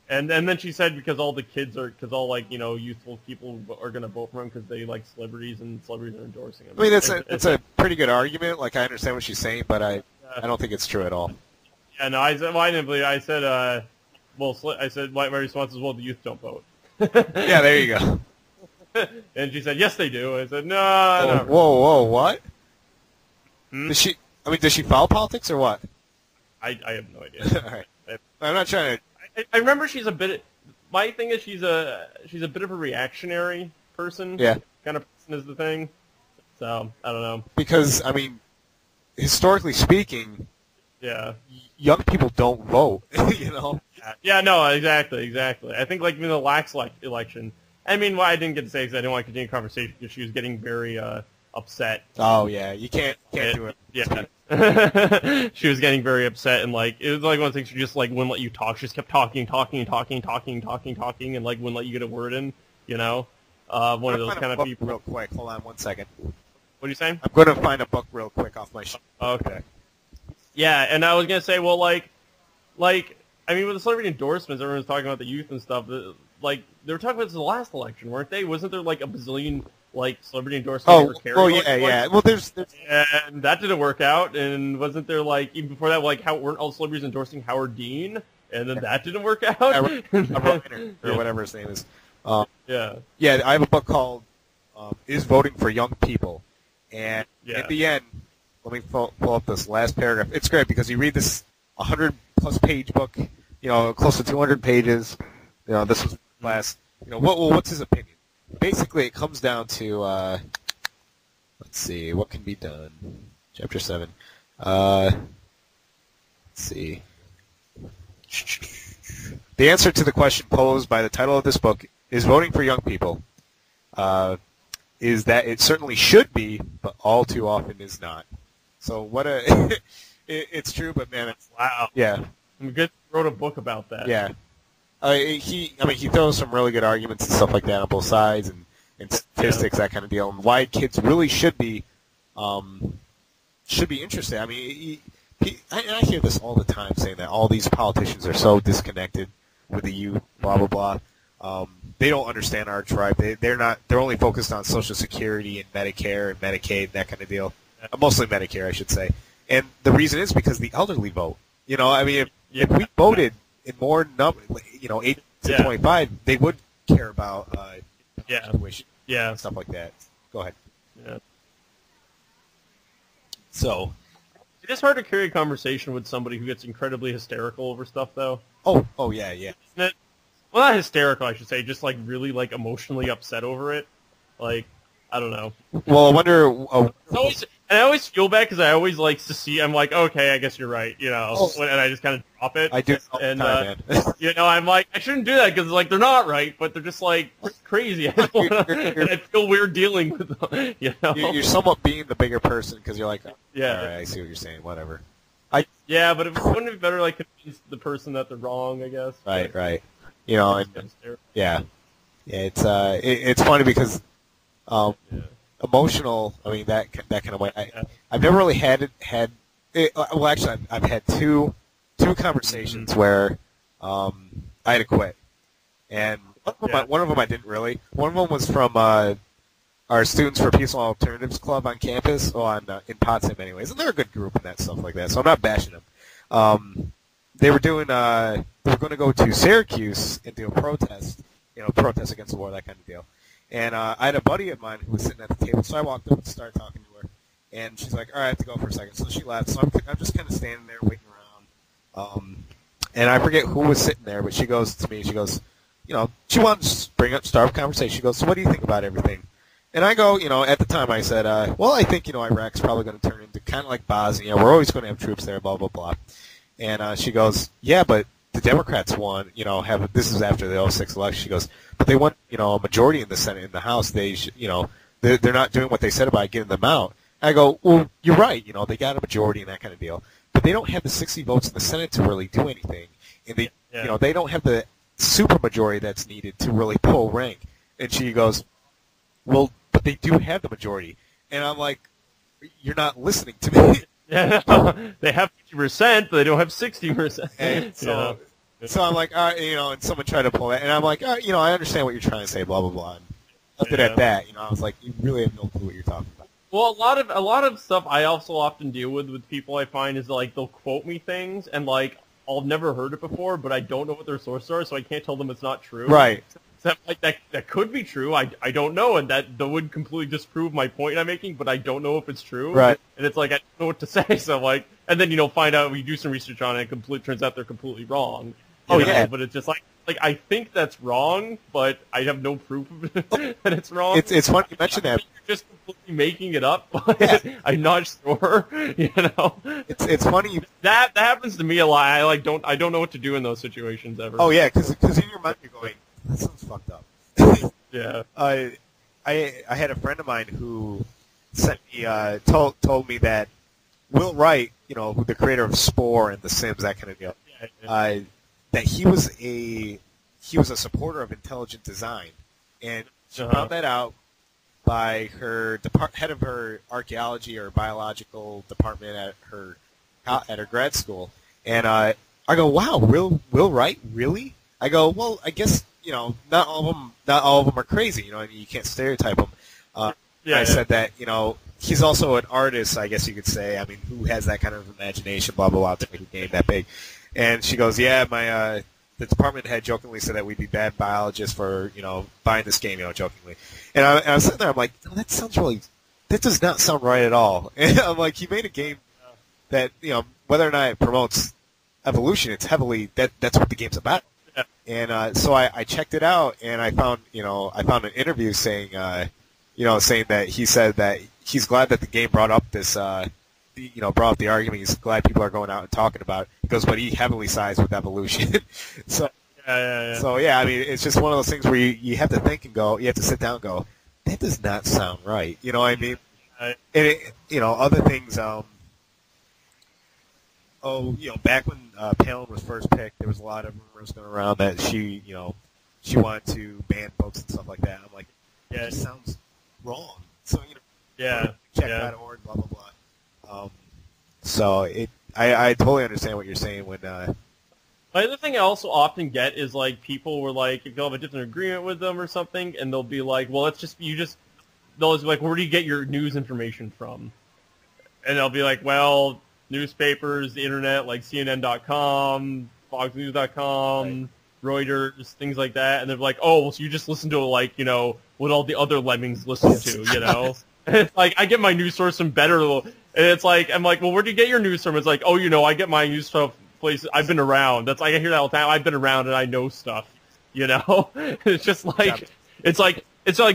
And then she said because all like youthful people are gonna vote for him because they like celebrities and celebrities are endorsing him. I mean, it's a pretty good argument. Like I understand what she's saying, but I don't think it's true at all. Yeah, no, I said, well, I didn't believe it. I said, I said, my response is, well, the youth don't vote. Yeah, there you go. And she said, yes, they do. I said, no, no. Whoa, what? Hmm? Does she follow politics or what? I have no idea. All right. I'm not trying to. I remember she's a bit. My thing is she's a bit of a reactionary person. Yeah. Kind of person is the thing. So I don't know. Because I mean, historically speaking. Yeah. Young people don't vote, you know. Yeah, no, exactly. I think like in the last election. I mean, what I didn't get to say because I didn't want to continue the conversation because she was getting very upset. Oh yeah, you can't do it. Yeah. She was getting very upset and like it was like one of the things she just like wouldn't let you talk. She just kept talking, and like wouldn't let you get a word in. You know, one of those kind of people. Real quick, hold on 1 second. What are you saying? I'm going to find a book real quick off my shelf. Okay. Yeah, and I was gonna say, well, like, I mean, with the celebrity endorsements, everyone's talking about the youth and stuff. Like, they were talking about this in the last election, weren't they? Wasn't there like a bazillion like celebrity endorsements for Kerry? Oh, yeah. Well, there's and that didn't work out. And wasn't there like even before that, like, weren't all celebrities endorsing Howard Dean? And then that didn't work out. Or whatever his name is. Yeah. Yeah, I have a book called "Is Voting for Young People," and at the end. Let me pull up this last paragraph. It's great because you read this 100-plus page book, you know, close to 200 pages. You know, this was last. You know, what's his opinion? Basically, it comes down to let's see, what can be done. Chapter 7. Let's see. The answer to the question posed by the title of this book is voting for young people. Is that it certainly should be, but all too often is not. So what it's true, but man, it's wow. Yeah, I'm good. Wrote a book about that. Yeah, he throws some really good arguments and stuff like that on both sides and statistics, that kind of deal, and why kids really should be interested. I mean, I hear this all the time saying that all these politicians are so disconnected with the youth, blah blah blah. They don't understand our tribe. They're only focused on Social Security and Medicare and Medicaid, that kind of deal. Mostly Medicare, I should say. And the reason is because the elderly vote. You know, I mean, if we voted in more number, 8 to 25, they would care about tuition, stuff like that. Go ahead. Yeah. So, it is hard to carry a conversation with somebody who gets incredibly hysterical over stuff, though. Oh yeah. Isn't it? Well, not hysterical, I should say. Just like really like emotionally upset over it. Like, I don't know. Well, I wonder. And I always feel bad because I always like to see. I'm like, okay, I guess you're right, you know, and I just kind of drop it. I do all the time, man. You know, I'm like, I shouldn't do that because like they're not right, but they're just like crazy. And I feel weird dealing with them. You know, you're somewhat being the bigger person because you're like, yeah, all right, I see what you're saying. Whatever. Yeah, but wouldn't it be better like convince the person that they're wrong? I guess. Right. You know, yeah. It's funny because. Emotional. I mean that kind of way. I've never really had it. Well, actually, I've had two conversations where I had to quit, and one of them I didn't really. One of them was from our Students for Peaceful Alternatives Club on campus, in Potsdam, anyways, and they're a good group and that stuff like that. So I'm not bashing them. They were doing. They were going to go to Syracuse and do a protest. You know, protest against the war, that kind of deal. And I had a buddy of mine who was sitting at the table, so I walked up and started talking to her. And she's like, all right, I have to go for a second. So she left. So I'm just kind of standing there waiting around. And I forget who was sitting there, but she goes to me, she goes, you know, she wanted to start a conversation. She goes, so what do you think about everything? And I go, you know, at the time I said, well, I think, you know, Iraq's probably going to turn into kind of like Bosnia. We're always going to have troops there, blah, blah, blah. And she goes, yeah, but the Democrats won, you know, this is after the 06 election. She goes, but they won, you know, a majority in the Senate and the House. They, you know, they're not doing what they said about getting them out. I go, well, you're right. You know, they got a majority and that kind of deal, but they don't have the 60 votes in the Senate to really do anything, and they, you know, they don't have the super majority that's needed to really pull rank. And she goes, well, but they do have the majority, and I'm like, you're not listening to me. Yeah, they have 50%, but they don't have 60%. And so, So I'm like, all right, and someone tried to pull that, and I'm like, all right, I understand what you're trying to say, blah blah blah. And left it at that. I was like, you really have no clue what you're talking about. Well, a lot of stuff I also often deal with people I find is like they'll quote me things and like I've never heard it before, but I don't know what their sources are, so I can't tell them it's not true. Right. Except like that could be true. I don't know, and that would completely disprove my point I'm making, but I don't know if it's true. Right. And it's like I don't know what to say. So like, and then find out we do some research on it, and turns out they're completely wrong. Yeah. But it's just like I think that's wrong, but I have no proof of it, that it's wrong. It's funny you mention that. You're just completely making it up, but I'm not sure. It's funny that happens to me a lot. I don't know what to do in those situations ever. Oh yeah, because in your mind you're going, that sounds fucked up. Yeah. I had a friend of mine who sent me told me that Will Wright, who the creator of Spore and The Sims, that kind of deal, that he was a supporter of intelligent design, and she found that out by her head of her archaeology or biological department at her grad school, and I go, wow, Will Wright, really? I go, well, I guess not all of them are crazy. You can't stereotype them. I said that he's also an artist, I guess you could say. I mean, who has that kind of imagination, blah blah blah, to make a game that big? And she goes, yeah, the department head jokingly said that we'd be bad biologists for buying this game, jokingly. And I was sitting there, I'm like, no, that does not sound right at all. And I'm like, he made a game that whether or not it promotes evolution, it's heavily that's what the game's about. Yeah. And so I checked it out, and I found an interview saying that he said that he's glad that the game brought up this brought up the argument. He's glad people are going out and talking about it. He goes, but he heavily sides with evolution. So I mean, it's just one of those things where you have to think and go, you have to sit down and go, that does not sound right. You know what I mean? And other things. Back when Palin was first picked, there was a lot of rumors going around that she wanted to ban books and stuff like that. I'm like, it sounds wrong. So check.org, blah blah blah. I totally understand what you're saying when. The other thing I also often get is like people were like, if you'll have a different agreement with them or something, and they'll be like, well, they'll just be like, where do you get your news information from? And they'll be like, well, newspapers, the internet, like CNN.com, FoxNews.com, Reuters, things like that. And they're like, oh, well, so you just listen to like what all the other lemmings listen to, And it's like, I get my news source from better. And it's like, I'm like, well, where do you get your news from? It's like, oh, I get my news from places. I've been around. That's like, I hear that all the time. I've been around and I know stuff, It's just like, it's like,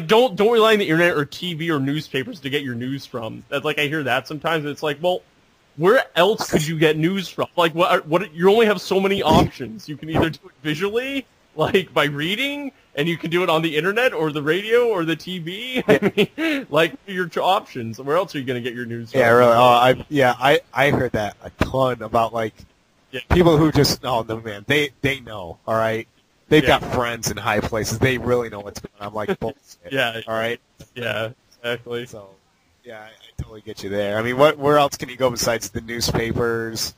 don't rely on the internet or TV or newspapers to get your news from. That's like, I hear that sometimes. It's like, well, where else could you get news from? Like, what? You only have so many options. You can either do it visually, like by reading, and you can do it on the internet or the radio or the TV. I mean, like your options. Where else are you going to get your news from? Yeah, really. I heard that a ton about like people who just no man, they know. All right, they've got friends in high places. They really know what's going on. I'm like bullshit. Yeah. All right. Yeah. Exactly. So. Yeah, I totally get you there. I mean, where else can you go besides the newspapers?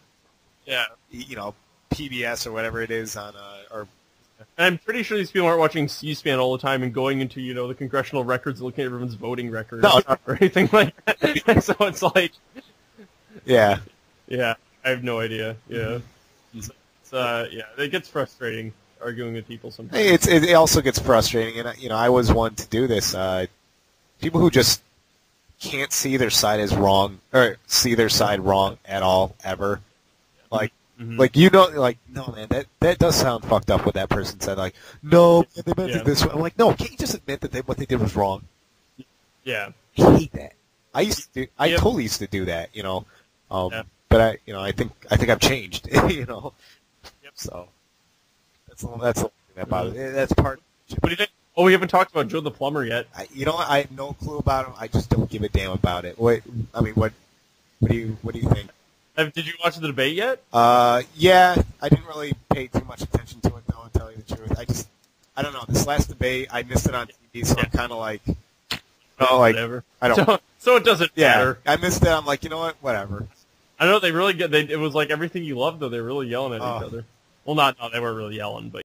Yeah. PBS or whatever it is on or. I'm pretty sure these people aren't watching C-SPAN all the time and going into the congressional records and looking at everyone's voting records or anything like that. So it's like. Yeah. Yeah, I have no idea. Yeah. It gets frustrating arguing with people sometimes. Hey, it also gets frustrating, and I was one to do this. People who just can't see their side as wrong or see their side wrong at all ever. Like no man, that does sound fucked up what that person said. Like, no, man, they meant it this way. I'm like, no, can't you just admit that what they did was wrong? Yeah. I hate that. I totally used to do that, but I think I've changed, Yep. So that's the thing about it. That's part. What do you think? Oh, we haven't talked about Joe the Plumber yet. I have no clue about him. I just don't give a damn about it. What do you think? Did you watch the debate yet? Yeah, I didn't really pay too much attention to it, though, to tell you the truth. I don't know. This last debate, I missed it on TV, so I'm kind of like, whatever. I don't. So it doesn't matter. I missed it. I'm like, you know what? Whatever. I know they really get. It was like everything you loved, though. They're really yelling at each other. Well, not no, they weren't really yelling, but